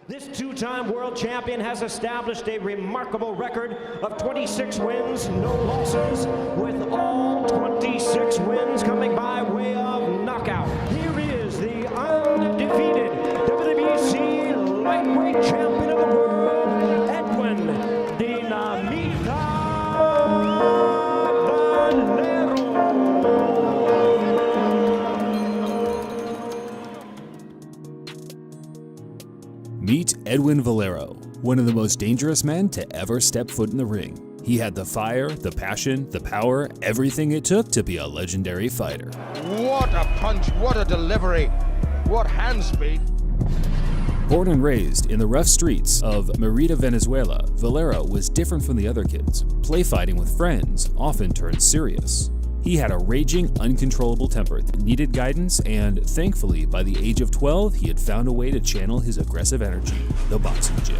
This two-time world champion has established a remarkable record of 26 wins, no losses, with all 26 wins coming by way of knockout. Here is the undefeated WBC lightweight champion of the world, Edwin Dinamita Valero. Meet Edwin Valero, one of the most dangerous men to ever step foot in the ring. He had the fire, the passion, the power, everything it took to be a legendary fighter. What a punch, what a delivery, what hand speed. Born and raised in the rough streets of Mérida, Venezuela, Valero was different from the other kids. Play fighting with friends often turned serious. He had a raging, uncontrollable temper that needed guidance, and thankfully, by the age of 12, he had found a way to channel his aggressive energy, the boxing gym.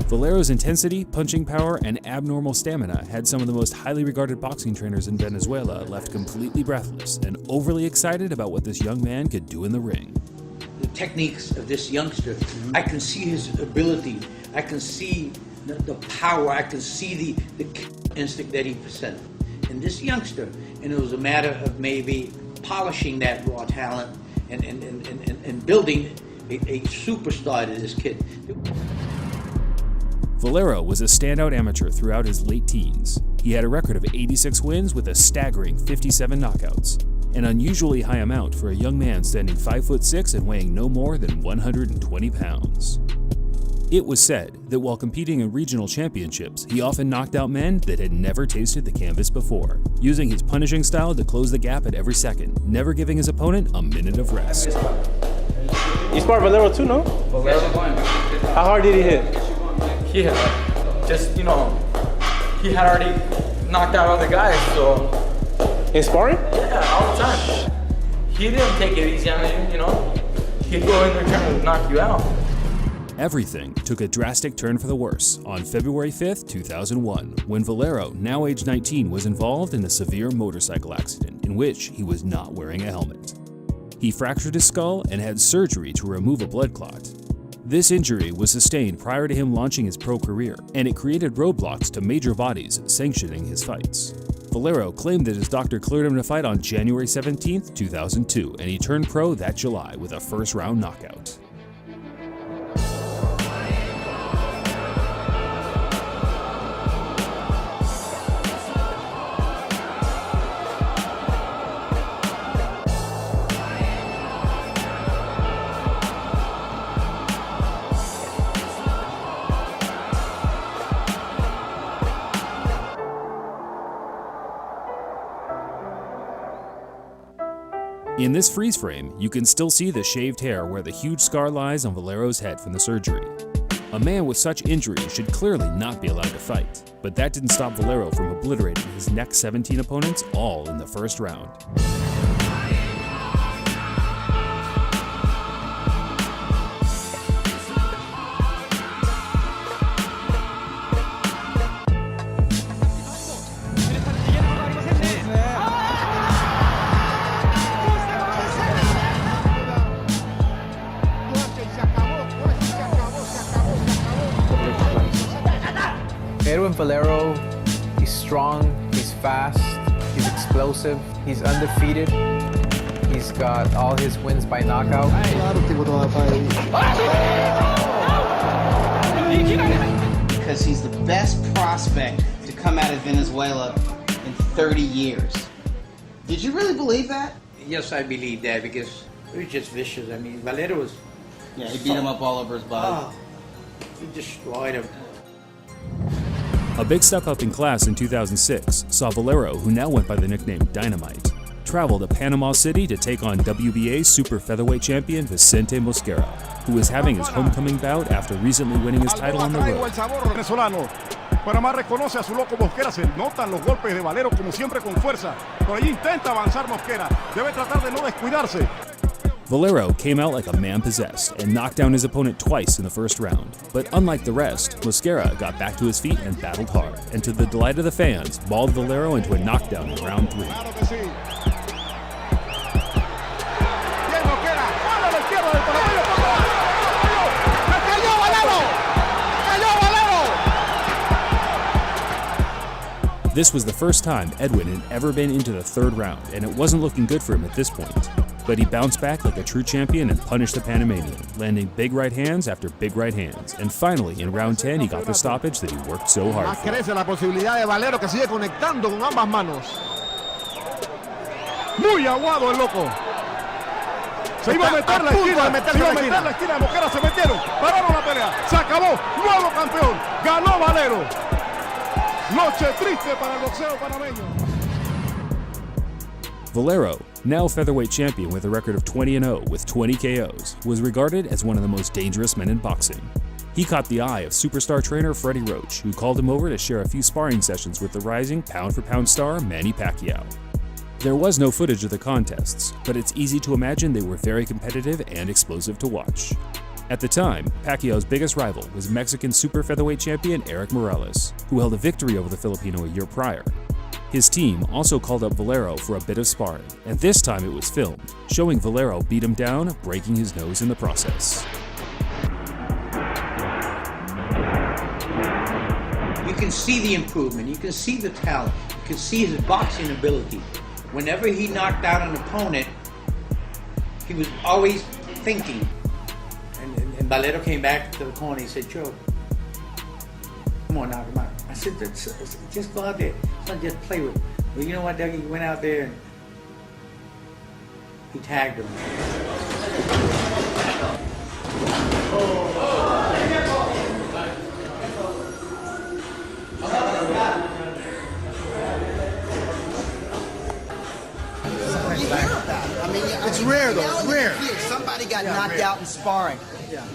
Valero's intensity, punching power, and abnormal stamina had some of the most highly regarded boxing trainers in Venezuela left completely breathless and overly excited about what this young man could do in the ring. The techniques of this youngster, I can see his ability, I can see the power, I can see the instinct that he possessed. And this youngster, and it was a matter of maybe polishing that raw talent and building a superstar to this kid. Valero was a standout amateur throughout his late teens. He had a record of 86 wins with a staggering 57 knockouts, an unusually high amount for a young man standing 5'6" and weighing no more than 120 pounds. It was said that while competing in regional championships, he often knocked out men that had never tasted the canvas before, using his punishing style to close the gap at every second, never giving his opponent a minute of rest. You sparred Valero too, no? How hard did he hit? He had just, he had already knocked out other guys, so. In sparring? Yeah, all the time. He didn't take it easy on you, He'd go in there trying to knock you out. Everything took a drastic turn for the worse on February 5th, 2001, when Valero, now age 19, was involved in a severe motorcycle accident in which he was not wearing a helmet. He fractured his skull and had surgery to remove a blood clot. This injury was sustained prior to him launching his pro career, and it created roadblocks to major bodies sanctioning his fights. Valero claimed that his doctor cleared him to fight on January 17, 2002, and he turned pro that July with a first-round knockout. In this freeze frame, you can still see the shaved hair where the huge scar lies on Valero's head from the surgery. A man with such injuries should clearly not be allowed to fight, but that didn't stop Valero from obliterating his next 17 opponents all in the first round. Edwin Valero, he's strong, he's fast, he's explosive, he's undefeated. He's got all his wins by knockout. Because he's the best prospect to come out of Venezuela in 30 years. Did you really believe that? Yes, I believe that because it was just vicious. I mean, Valero was... Yeah, he beat him up all over his body. He destroyed him. A big step up in class in 2006 saw Valero, who now went by the nickname Dynamite, travel to Panama City to take on WBA super featherweight champion Vicente Mosquera, who was having his homecoming bout after recently winning his title on the road. Panamá reconoce a su loco Mosquera, se notan los golpes de Valero como siempre con fuerza. Por allí intenta avanzar Mosquera, debe tratar de no descuidarse. Valero came out like a man possessed and knocked down his opponent twice in the first round. But unlike the rest, Mosquera got back to his feet and battled hard, and to the delight of the fans, mauled Valero into a knockdown in round 3. This was the first time Edwin had ever been into the third round, and it wasn't looking good for him at this point. But he bounced back like a true champion and punished the Panamanian, landing big right hands after big right hands. And finally, in round 10, he got the stoppage that he worked so hard for. Crece la posibilidad de Valero, que sigue conectando con ambas manos. Muy aguado el loco. Se iba a meter la esquina, se iba a meter la esquina, Mosquera se metieron, pararon la pelea, se acabó, nuevo campeón, ganó Valero. Noche triste para el boxeo panameño. Valero, now featherweight champion with a record of 20-0 with 20 KOs, was regarded as one of the most dangerous men in boxing. He caught the eye of superstar trainer Freddie Roach, who called him over to share a few sparring sessions with the rising pound-for-pound star Manny Pacquiao. There was no footage of the contests, but it's easy to imagine they were very competitive and explosive to watch. At the time, Pacquiao's biggest rival was Mexican super featherweight champion Erik Morales, who held a victory over the Filipino a year prior. His team also called up Valero for a bit of sparring, and this time it was filmed, showing Valero beat him down, breaking his nose in the process. You can see the improvement, you can see the talent, you can see his boxing ability. Whenever he knocked out an opponent, he was always thinking. And Valero came back to the corner, he said, Joe, come on, knock him out. I said, just go out there. It's not just play with him. Well, you know what, Dougie? He went out there and he tagged him. I mean, It's rare, though. It's rare. Somebody got knocked out in sparring.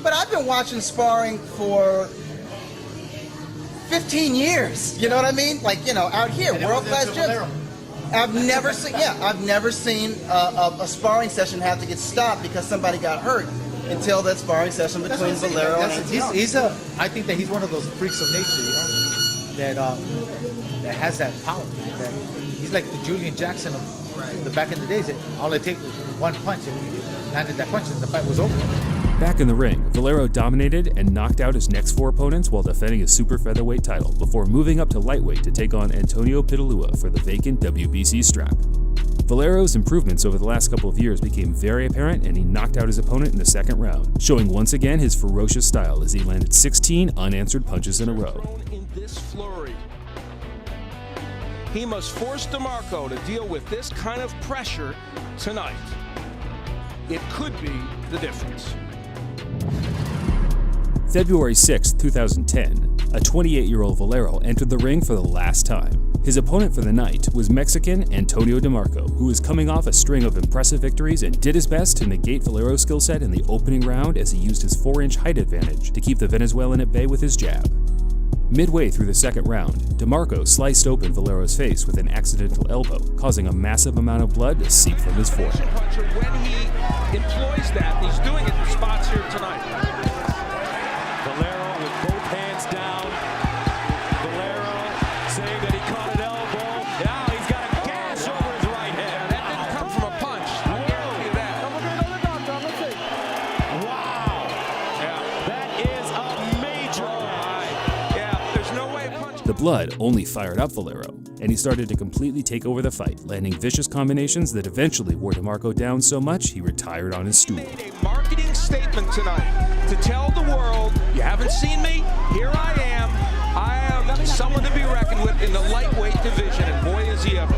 But I've been watching sparring for 15 years. You know what I mean? Like, you know, out here, world-class gyms. I've never seen a sparring session have to get stopped because somebody got hurt until that sparring session between Valero and I think that he's one of those freaks of nature, you know, that has that power. That he's like the Julian Jackson of the back in the days. That all it takes was one punch, and he landed that punch, and the fight was over. Back in the ring, Valero dominated and knocked out his next 4 opponents while defending his super featherweight title before moving up to lightweight to take on Antonio Pitalua for the vacant WBC strap. Valero's improvements over the last couple of years became very apparent, and he knocked out his opponent in the second round, showing once again his ferocious style as he landed 16 unanswered punches in a row. In this flurry, he must force DeMarco to deal with this kind of pressure tonight. It could be the difference. February 6, 2010, a 28-year-old Valero entered the ring for the last time. His opponent for the night was Mexican Antonio DeMarco, who was coming off a string of impressive victories and did his best to negate Valero's skill set in the opening round as he used his 4-inch height advantage to keep the Venezuelan at bay with his jab. Midway through the second round, DeMarco sliced open Valero's face with an accidental elbow, causing a massive amount of blood to seep from his forehead. When he employs that, he's doing it in spots here tonight. Valero with both hands down. Valero saying that he caught an elbow. Now he's got a gash over his right hand. That didn't come from a punch. I guarantee you that. Wow. Yeah. That is a major gash. Yeah, there's no way a punch. The blood only fired up Valero, and he started to completely take over the fight, landing vicious combinations that eventually wore DeMarco down so much he retired on his stool. Made a marketing statement tonight to tell the world, you haven't seen me, here I am. I am someone to be reckoned with in the lightweight division, and boy is he ever.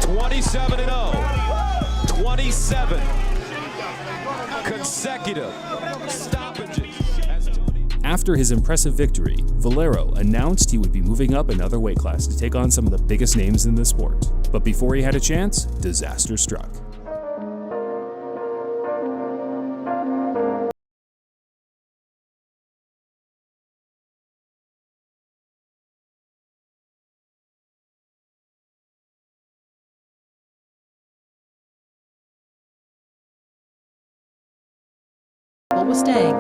27-0. 27 consecutive stoppages. After his impressive victory, Valero announced he would be moving up another weight class to take on some of the biggest names in the sport. But before he had a chance, disaster struck. Was staying.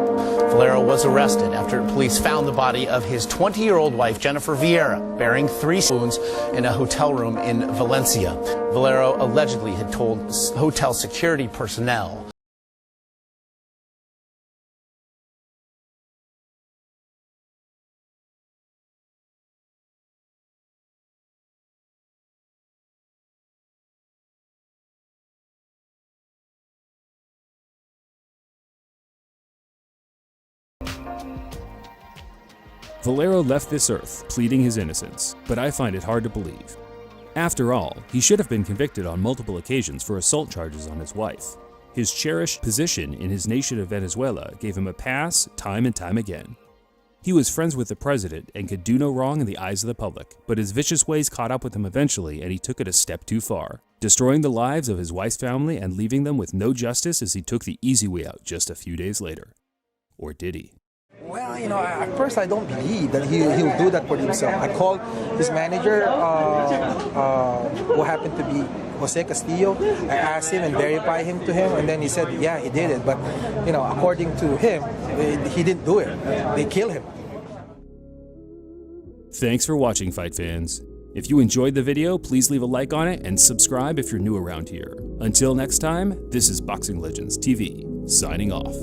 Valero was arrested after police found the body of his 20-year-old wife, Jennifer Vieira, bearing 3 wounds in a hotel room in Valencia. Valero allegedly had told hotel security personnel Valero left this earth, pleading his innocence, but I find it hard to believe. After all, he should have been convicted on multiple occasions for assault charges on his wife. His cherished position in his nation of Venezuela gave him a pass time and time again. He was friends with the president and could do no wrong in the eyes of the public, but his vicious ways caught up with him eventually and he took it a step too far, destroying the lives of his wife's family and leaving them with no justice as he took the easy way out just a few days later. Or did he? Well, at first I don't believe that he'll do that for himself. I called his manager, who happened to be Jose Castillo. I asked him and verified him to him, and then he said, yeah, he did it. But, according to him, he didn't do it. They killed him. Thanks for watching, Fight fans. If you enjoyed the video, please leave a like on it and subscribe if you're new around here. Until next time, this is Boxing Legends TV, signing off.